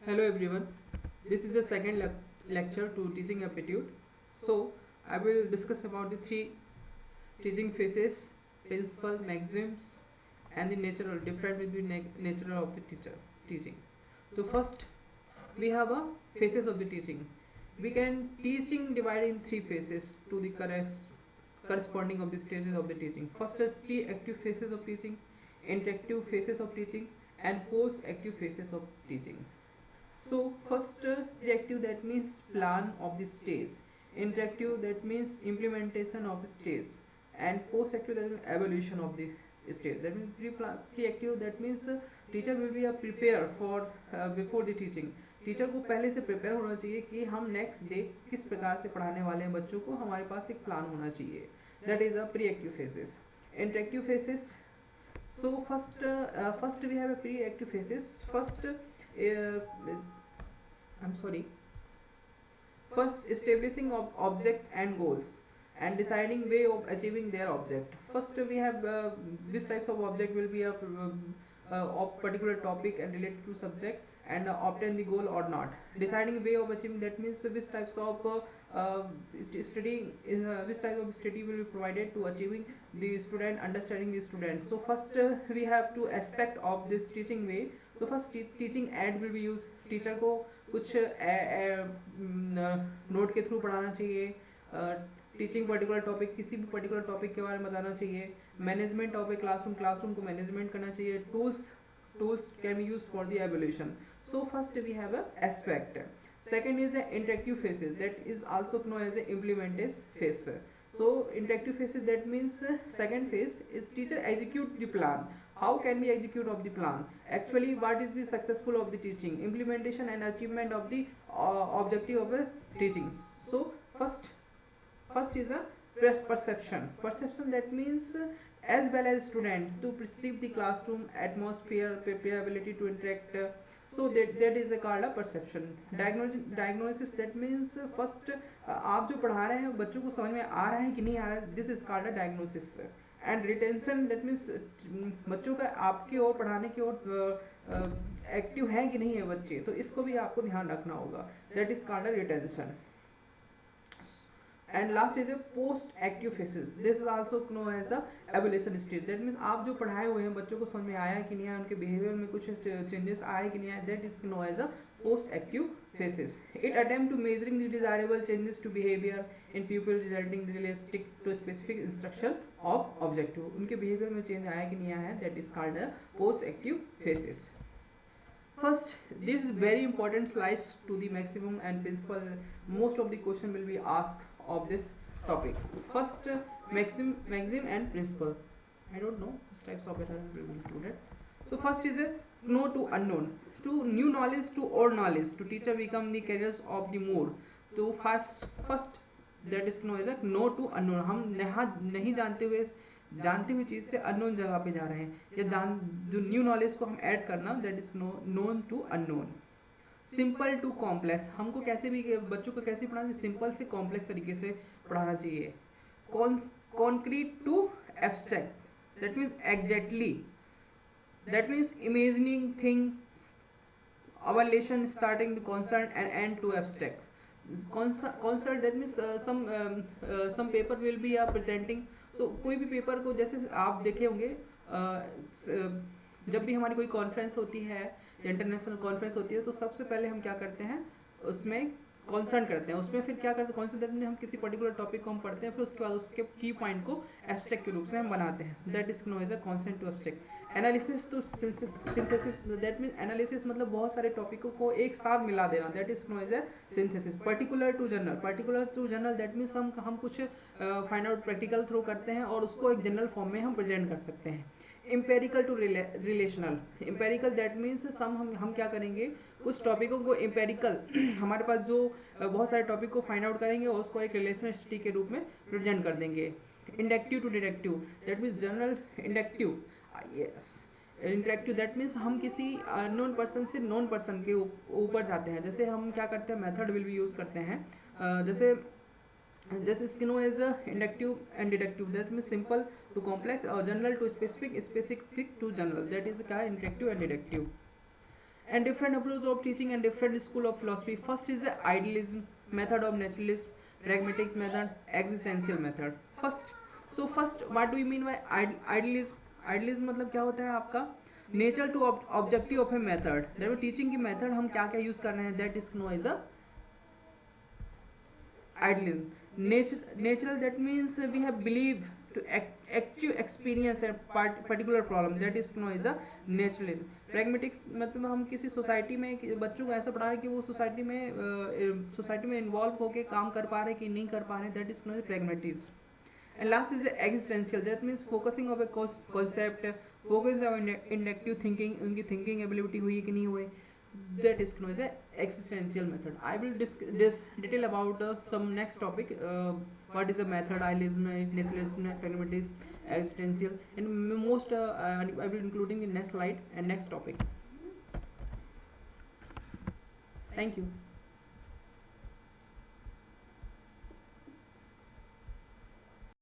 Hello everyone. This is the second lecture to teaching aptitude. So I will discuss about the three teaching phases, principle, maxims, and the nature or different between nature of the teaching. So first we have a phases of the teaching. We can teaching divided in three phases to the corresponding of the stages of the teaching. First are pre-active phases of teaching, interactive phases of teaching, and post-active phases of teaching. So first reactive, that means plan of the stage, interactive, that means implementation of the stage, and post active, that means evolution of the stage. That means pre-active, that means teacher will be prepare for before the teaching. Teacher को पहले से prepare होना चाहिए कि हम next day किस प्रकार से पढ़ाने वाले हैं बच्चों को, हमारे पास एक प्लान होना चाहिए. That is a pre active phases. Interactive phases. So first we have a pre-active phases. I'm sorry. First, establishing of object and goals and deciding way of achieving their object. First, we have these types of object will be of particular topic and related to subject, and obtain the goal or not. Deciding way of achieving, that means which types of study which type of study will be provided to achieving the student, understanding the student. So first we have to aspect of this teaching way. तो first teaching add will be use. Teacher को कुछ note के through पढ़ाना चाहिए. Teaching particular topic, किसी भी particular topic के बारे में बताना चाहिए. मैनेजमेंट ऑफ ए क्लासरूम को मैनेजमेंट करना चाहिए. Tools can be use for the evolution. So first we have a aspect. Second is an interactive phases, that is also known as an implementation phase. So interactive phases, that means second phase is teacher execute the plan. How can we execute of the plan? Actually, what is the successful of the teaching, implementation and achievement of the objective of the teaching. So first is a perception, that means as well as student to perceive the classroom atmosphere, prepare ability to interact. So that is called a perception. Diagnosis, that means first आप जो पढ़ा रहे हैं बच्चों को समझ में आ रहा है कि नहीं आ रहा है, this is called a diagnosis. And retention, that means बच्चों का आपकी ओर पढ़ाने की ओर एक्टिव है कि नहीं है बच्चे, तो इसको भी आपको ध्यान रखना होगा. That is called a retention. And last is a post active phases. This is also known as a evolution stage. That means आप जो पढ़ाए हुए हैं बच्चों को समझ में आया है कि नहीं आया, उनके बिहेवियर में कुछ चेंजेस आए कि नहीं आए, that is known as a post active phases. It attempt to measuring the desirable changes to behaviour in people resulting realistic to specific instruction of objective. उनके बिहेवियर में चेंज आया कि नहीं आया है, that is called a post active phases. First, this is very important slides to the maximum and principle. Most of the question will be asked of this topic. First, maxim and principle. I don't know which types of method will be included. So first is a know to unknown. To new knowledge to old knowledge. To teacher become the carriers of the more. तो first that is known as a know to unknown. हम नहीं जानते हुए चीज़ से unknown जगह पे जा रहे हैं, या जो न्यू नॉलेज को हम ऐड करना, that is known to unknown. Simple to complex, हमको कैसे भी बच्चों को कैसे पढ़ाना चाहिए, सिंपल से कॉम्प्लेक्स तरीके से पढ़ाना चाहिए. Concrete to abstract, that means exactly, that means imagining thing, our lesson starting the concept and end to abstract. Concept, that means some paper will be presenting. So कोई भी पेपर को, जैसे आप देखे होंगे जब भी हमारी कोई कॉन्फ्रेंस होती है या इंटरनेशनल कॉन्फ्रेंस होती है, तो सबसे पहले हम क्या करते हैं, उसमें कॉन्सर्न करते हैं. उसमें फिर क्या करते हैं, कॉन्सर्न में हम किसी पर्टिकुलर टॉपिक को हम पढ़ते हैं, फिर उसके बाद उसके की पॉइंट को एब्स्ट्रैक्ट के रूप से हम बनाते हैं. That is known as a concept to abstract. Analysis to synthesis, that mean analysis मतलब बहुत सारे टॉपिकों को एक साथ मिला देना, that is known as a synthesis. Particular to general, that means हम कुछ फाइंड आउट प्रैक्टिकल थ्रू करते हैं और उसको एक जनरल फॉर्म में हम प्रेजेंट कर सकते हैं. Empirical to relational. Empirical, that means हम क्या करेंगे, कुछ टॉपिकों को इम्पेरिकल हमारे पास जो बहुत सारे टॉपिक को फाइंड आउट करेंगे और उसको एक रिलेशनल स्टडी के रूप में प्रेजेंट कर देंगे. Inductive to deductive, that means general inductive. Yes, interactive, that means हम किसी नॉन पर्सन से नॉन पर्सन के ऊपर जाते हैं. जैसे हम क्या करते हैं, मेथड विल भी यूज़ करते हैं. जैसे स्किनो is inductive and deductive, that means simple to complex और general to specific, specific to general, that is क्या, interactive and deductive. and different approach of teaching and different school of philosophy. First is the idealism method of naturalism, pragmatics method, existential method. First, so first what do you mean by idealism? idealism मतलब क्या होता है आपका nature to objective of a method, that teaching की method हम क्या क्या use कर रहे हैं, that is know as a idealism. Natural, that means we have believed to actual experience a particular problem, that is known as a naturalism. Pragmatics मतलब हम किसी सोसाइटी में बच्चों को ऐसा पढ़ा है कि वो सोसाइटी में इन्वॉल्व होकर काम कर पा रहे कि नहीं कर पा रहे, that is known as pragmatism. And last is the existential, that means focusing of a concept, focus on inductive thinking, उनकी thinking ability हुई कि नहीं हुई, that is known as a existential method. I will discuss detail about some next topic, what is the method, idealism, naturalism, pragmatism, existential, and most I will including in next slide and next topic. Thank you.